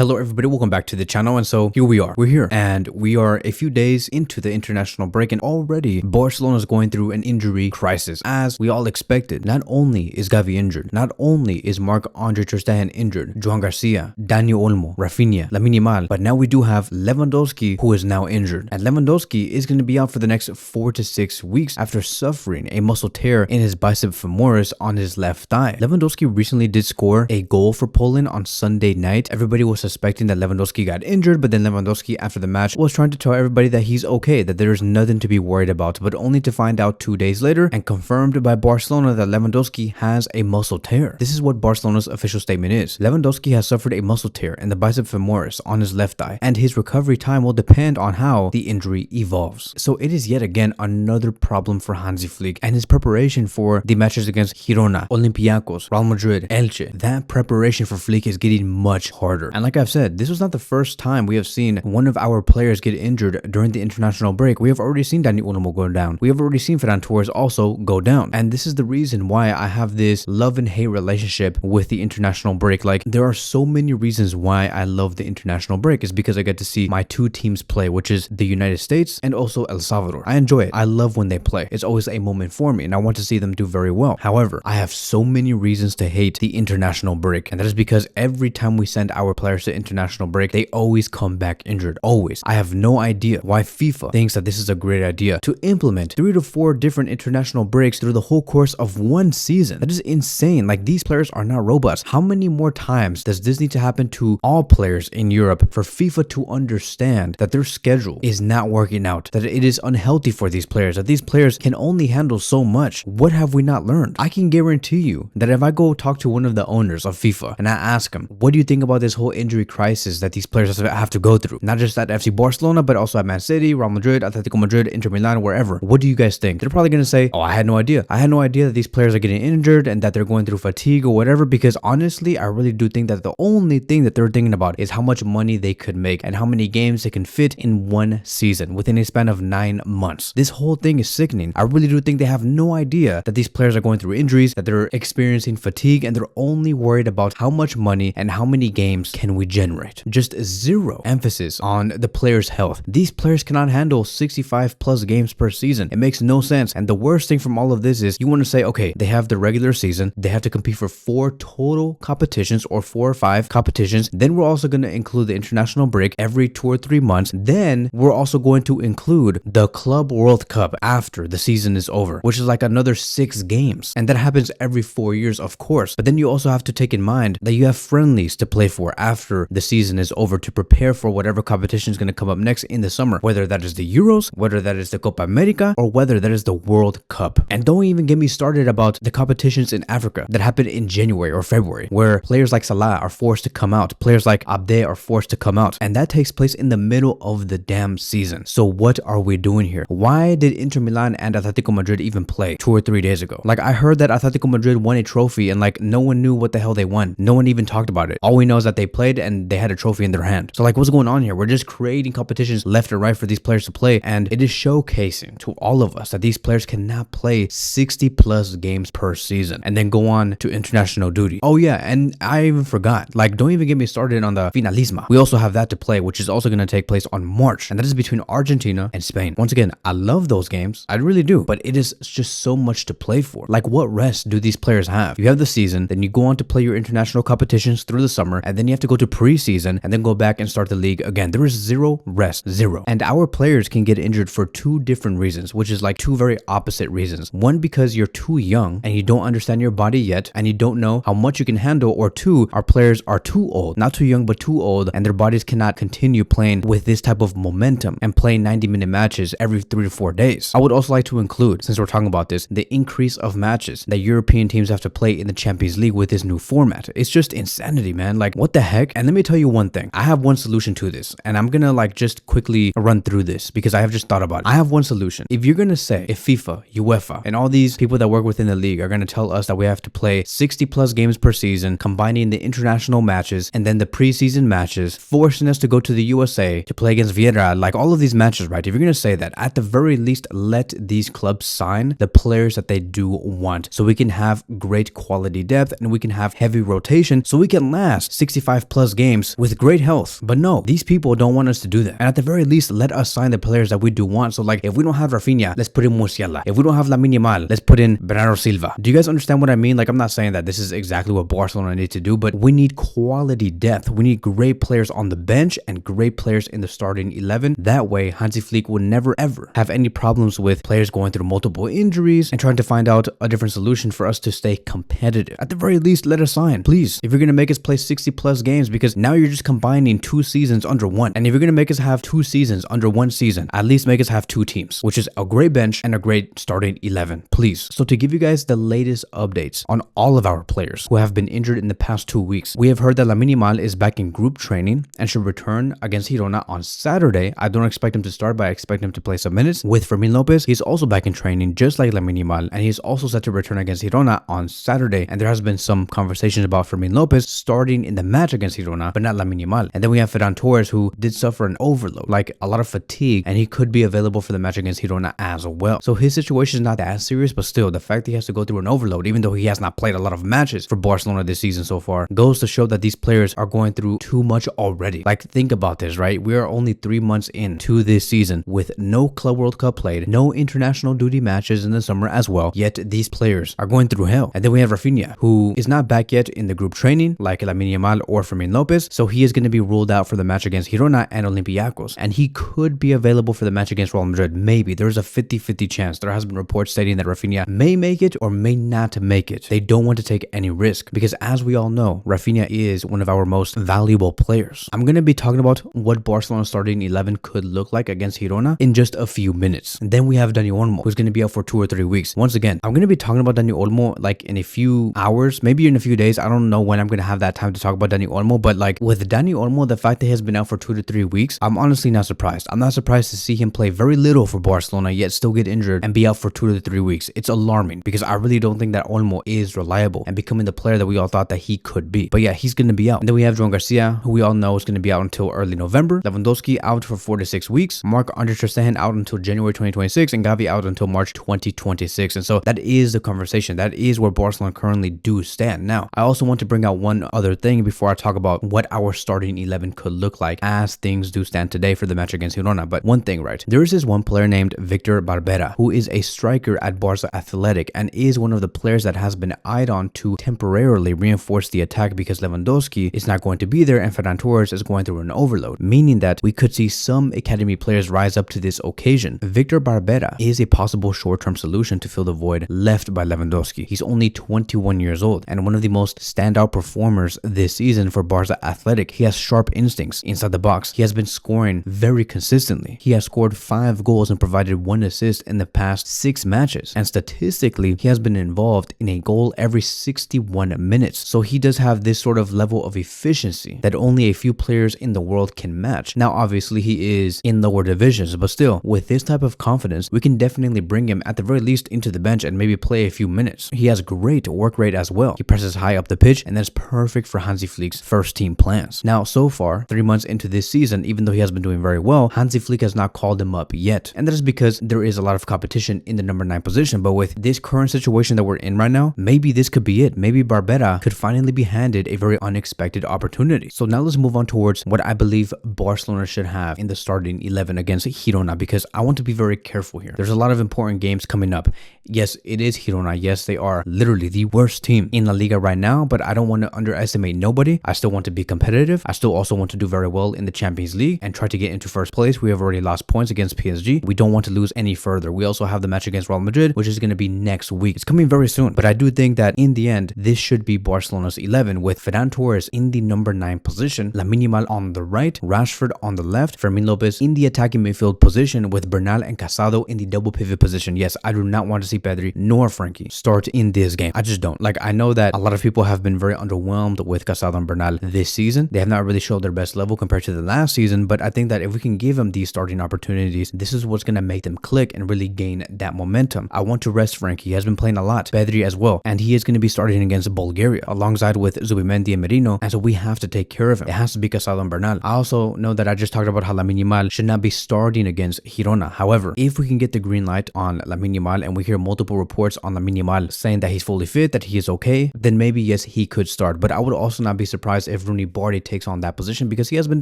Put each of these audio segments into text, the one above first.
Hello everybody, welcome back to the channel. And so here we are, and we are a few days into the international break, and already Barcelona is going through an injury crisis, as we all expected. Not only is Gavi injured, not only is Marc-Andre Ter Stegen injured, Joan Garcia, Dani Olmo, Raphinha, Lamine Yamal, but now we do have Lewandowski, who is now injured. And Lewandowski is going to be out for the next 4 to 6 weeks after suffering a muscle tear in his bicep femoris on his left thigh. Lewandowski recently did score a goal for Poland on Sunday night. Everybody was suspecting that Lewandowski got injured, but then Lewandowski after the match was trying to tell everybody that he's okay, that there's nothing to be worried about, but only to find out 2 days later and confirmed by Barcelona that Lewandowski has a muscle tear. This is what Barcelona's official statement is. Lewandowski has suffered a muscle tear in the bicep femoris on his left thigh, and his recovery time will depend on how the injury evolves. So it is yet again another problem for Hansi Flick and his preparation for the matches against Girona, Olympiacos, Real Madrid, Elche. That preparation for Flick is getting much harder. And like I've said, this was not the first time we have seen one of our players get injured during the international break. We have already seen Dani Olmo go down. We have already seen Fermin also go down. And this is the reason why I have this love and hate relationship with the international break. Like, there are so many reasons why I love the international break. Is because I get to see my two teams play, which is the United States and also El Salvador. I enjoy it. I love when they play. It's always a moment for me, and I want to see them do very well. However, I have so many reasons to hate the international break, and that is because every time we send our players to international break, they always come back injured. Always. I have no idea why FIFA thinks that this is a great idea to implement 3 to 4 different international breaks through the whole course of one season. That is insane. Like, these players are not robots. How many more times does this need to happen to all players in Europe for FIFA to understand that their schedule is not working out, that it is unhealthy for these players, that these players can only handle so much? What have we not learned? I can guarantee you that if I go talk to one of the owners of FIFA and I ask him, what do you think about this whole injury crisis that these players have to go through? Not just at FC Barcelona, but also at Man City, Real Madrid, Atletico Madrid, Inter Milan, wherever. What do you guys think? They're probably going to say, oh, I had no idea. I had no idea that these players are getting injured and that they're going through fatigue or whatever, because honestly, I really do think that the only thing that they're thinking about is how much money they could make and how many games they can fit in one season within a span of 9 months. This whole thing is sickening. I really do think they have no idea that these players are going through injuries, that they're experiencing fatigue, and they're only worried about how much money and how many games can we generate. Just zero emphasis on the players' health. These players cannot handle 65 plus games per season. It makes no sense. And the worst thing from all of this is you want to say, okay, they have the regular season, they have to compete for 4 total competitions or 4 or 5 competitions. Then we're also going to include the international break every 2 or 3 months. Then we're also going to include the Club World Cup after the season is over, which is like another 6 games. And that happens every 4 years, of course. But then you also have to take in mind that you have friendlies to play for after the season is over to prepare for whatever competition is going to come up next in the summer, whether that is the Euros, whether that is the Copa America, or whether that is the World Cup. And don't even get me started about the competitions in Africa that happen in January or February, where players like Salah are forced to come out, players like Abde are forced to come out, and that takes place in the middle of the damn season. So what are we doing here? Why did Inter Milan and Atletico Madrid even play 2 or 3 days ago? Like, I heard that Atletico Madrid won a trophy and like no one knew what the hell they won. No one even talked about it. All we know is that they played and they had a trophy in their hand. So like, what's going on here? We're just creating competitions left and right for these players to play, and it is showcasing to all of us that these players cannot play 60 plus games per season and then go on to international duty. Oh yeah, and I even forgot, like, don't even get me started on the Finalisma. We also have that to play, which is also going to take place on March, and that is between Argentina and Spain. Once again, I love those games. I really do, but it is just so much to play for. Like, what rest do these players have? You have the season, then you go on to play your international competitions through the summer, and then you have to go to preseason and then go back and start the league again. There is zero rest, zero. And our players can get injured for 2 different reasons, which is like 2 very opposite reasons. One, because you're too young and you don't understand your body yet and you don't know how much you can handle, or 2, our players are too old, not too young, but too old, and their bodies cannot continue playing with this type of momentum and playing 90-minute matches every 3 to 4 days. I would also like to include, since we're talking about this, the increase of matches that European teams have to play in the Champions League with this new format. It's just insanity, man. Like, what the heck? And let me tell you one thing. I have one solution to this, and I'm gonna like just quickly run through this because I have just thought about it. I have one solution. If you're gonna say, if FIFA, UEFA, and all these people that work within the league are gonna tell us that we have to play 60 plus games per season, combining the international matches and then the preseason matches, forcing us to go to the USA to play against Vieira, like all of these matches, right? If you're gonna say that, at the very least, let these clubs sign the players that they do want, so we can have great quality depth and we can have heavy rotation, so we can last 65 plus plus games with great health. But no, these people don't want us to do that. And at the very least, let us sign the players that we do want. So like, if we don't have Raphinha, let's put in Masia. If we don't have Lamine Yamal, let's put in Bernardo Silva. Do you guys understand what I mean? Like, I'm not saying that this is exactly what Barcelona need to do, but we need quality depth. We need great players on the bench and great players in the starting 11. That way, Hansi Flick would never ever have any problems with players going through multiple injuries and trying to find out a different solution for us to stay competitive. At the very least, let us sign, please. If you're going to make us play 60 plus games, because now you're just combining 2 seasons under one. And if you're going to make us have 2 seasons under 1 season, at least make us have 2 teams, which is a great bench and a great starting 11, please. So to give you guys the latest updates on all of our players who have been injured in the past 2 weeks, we have heard that Lamine Yamal is back in group training and should return against Girona on Saturday. I don't expect him to start, but I expect him to play some minutes. With Fermin Lopez, he's also back in training just like Lamine Yamal, and he's also set to return against Girona on Saturday. And there has been some conversations about Fermin Lopez starting in the match against Girona, but not Lamine Yamal. And then we have Ferran Torres, who did suffer an overload, like a lot of fatigue, and he could be available for the match against Girona as well. So his situation is not that serious, but still, the fact that he has to go through an overload, even though he has not played a lot of matches for Barcelona this season so far, goes to show that these players are going through too much already. Like, think about this, right? We are only 3 months into this season with no Club World Cup played, no international duty matches in the summer as well, yet these players are going through hell. And then we have Raphinha, who is not back yet in the group training like Lamine Yamal or Fermin Lopez, so he is going to be ruled out for the match against Girona and Olympiacos, and he could be available for the match against Real Madrid. Maybe. There's a 50-50 chance. There has been reports stating that Raphinha may make it or may not make it. They don't want to take any risk because, as we all know, Raphinha is one of our most valuable players. I'm going to be talking about what Barcelona's starting 11 could look like against Girona in just a few minutes. And then we have Dani Olmo, who's going to be out for 2 or 3 weeks. Once again, I'm going to be talking about Dani Olmo like in a few hours, maybe in a few days. I don't know when I'm going to have that time to talk about Dani Olmo, but like with Dani Olmo, the fact that he has been out for 2 to 3 weeks, I'm honestly not surprised. I'm not surprised to see him play very little for Barcelona, yet still get injured and be out for 2 to 3 weeks. It's alarming because I really don't think that Olmo is reliable and becoming the player that we all thought that he could be. But yeah, he's going to be out. And then we have Joan Garcia, who we all know is going to be out until early November. Lewandowski out for 4 to 6 weeks. Marc-Andre Ter Stegen out until January 2026 and Gavi out until March 2026. And so that is the conversation. That is where Barcelona currently do stand. Now, I also want to bring out one other thing before I talk about what our starting 11 could look like as things do stand today for the match against Girona. But one thing, right? There is this one player named Victor Barbera, who is a striker at Barça Athletic and is one of the players that has been eyed on to temporarily reinforce the attack because Lewandowski is not going to be there and Ferran Torres is going through an overload, meaning that we could see some academy players rise up to this occasion. Victor Barbera is a possible short-term solution to fill the void left by Lewandowski. He's only 21 years old and one of the most standout performers this season for Barça Athletic. He has sharp instincts inside the box. He has been scoring very consistently. He has scored 5 goals and provided 1 assist in the past 6 matches. And statistically, he has been involved in a goal every 61 minutes. So he does have this sort of level of efficiency that only a few players in the world can match. Now, obviously, he is in lower divisions, but still, with this type of confidence, we can definitely bring him at the very least into the bench and maybe play a few minutes. He has great work rate as well. He presses high up the pitch, and that's perfect for Hansi Flick's first team plans. Now, so far, 3 months into this season, even though he has been doing very well, Hansi Flick has not called him up yet. And that is because there is a lot of competition in the number 9 position. But with this current situation that we're in right now, maybe this could be it. Maybe Barbera could finally be handed a very unexpected opportunity. So now let's move on towards what I believe Barcelona should have in the starting 11 against Girona, because I want to be very careful here. There's a lot of important games coming up. Yes, it is Girona. Yes, they are literally the worst team in La Liga right now, but I don't want to underestimate nobody. I still want to be competitive. I still also want to do very well in the Champions League and try to get into first place. We have already lost points against PSG. We don't want to lose any further. We also have the match against Real Madrid, which is going to be next week. It's coming very soon, but I do think that in the end, this should be Barcelona's 11 with Ferran Torres in the number 9 position, Lamine Yamal on the right, Rashford on the left, Fermin Lopez in the attacking midfield position with Bernal and Casado in the double pivot position. Yes, I do not want to see Pedri nor Frankie start in this game. I just don't. Like, I know that a lot of people have been very underwhelmed with Casado and Bernal this season. They have not really showed their best level compared to the last season, but I think that if we can give them these starting opportunities, this is what's going to make them click and really gain that momentum. I want to rest Frankie. He has been playing a lot. Pedri as well. And he is going to be starting against Bulgaria alongside with Zubimendi and Merino. And so we have to take care of him. It has to be Casado and Bernal. I also know that I just talked about how Lamine Yamal should not be starting against Girona. However, if we can get the green light on Lamine Yamal and we hear multiple reports on Lamine Yamal saying that he's fully fit, that he is okay, then maybe yes, he could start. But I would also not be surprised if Rooney Bardi takes on that position because he has been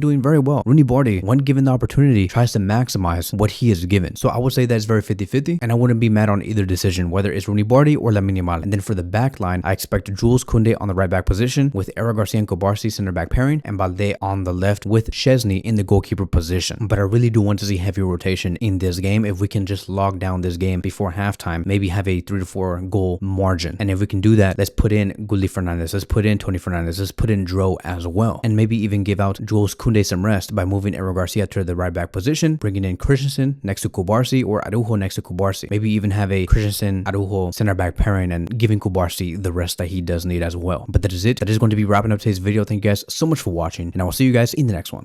doing very well. Rooney Bardi, when given the opportunity, tries to maximize what he is given. So I would say that it's very 50-50, and I wouldn't be mad on either decision, whether it's Rooney Bardi or Lamine Yamal. And then for the back line, I expect Jules Koundé on the right back position with Eric Garcia and Cubarsí center back pairing, and Balde on the left with Chesney in the goalkeeper position. But I really do want to see heavy rotation in this game. If we can just log down this game before halftime, maybe have a 3 to 4 goal margin. And if we can do that, let's put in Gulli Fernandez, let's put in Tony Fernandez, let's put in Dro as well. And maybe even give out Jules Koundé some rest by moving Eric Garcia to the right back position, bringing in Christensen next to Cubarsí or Araujo next to Cubarsí. Maybe even have a Christensen Araujo center back pairing and giving Cubarsí the rest that he does need as well. But that is it. That is going to be wrapping up today's video. Thank you guys so much for watching, and I will see you guys in the next one.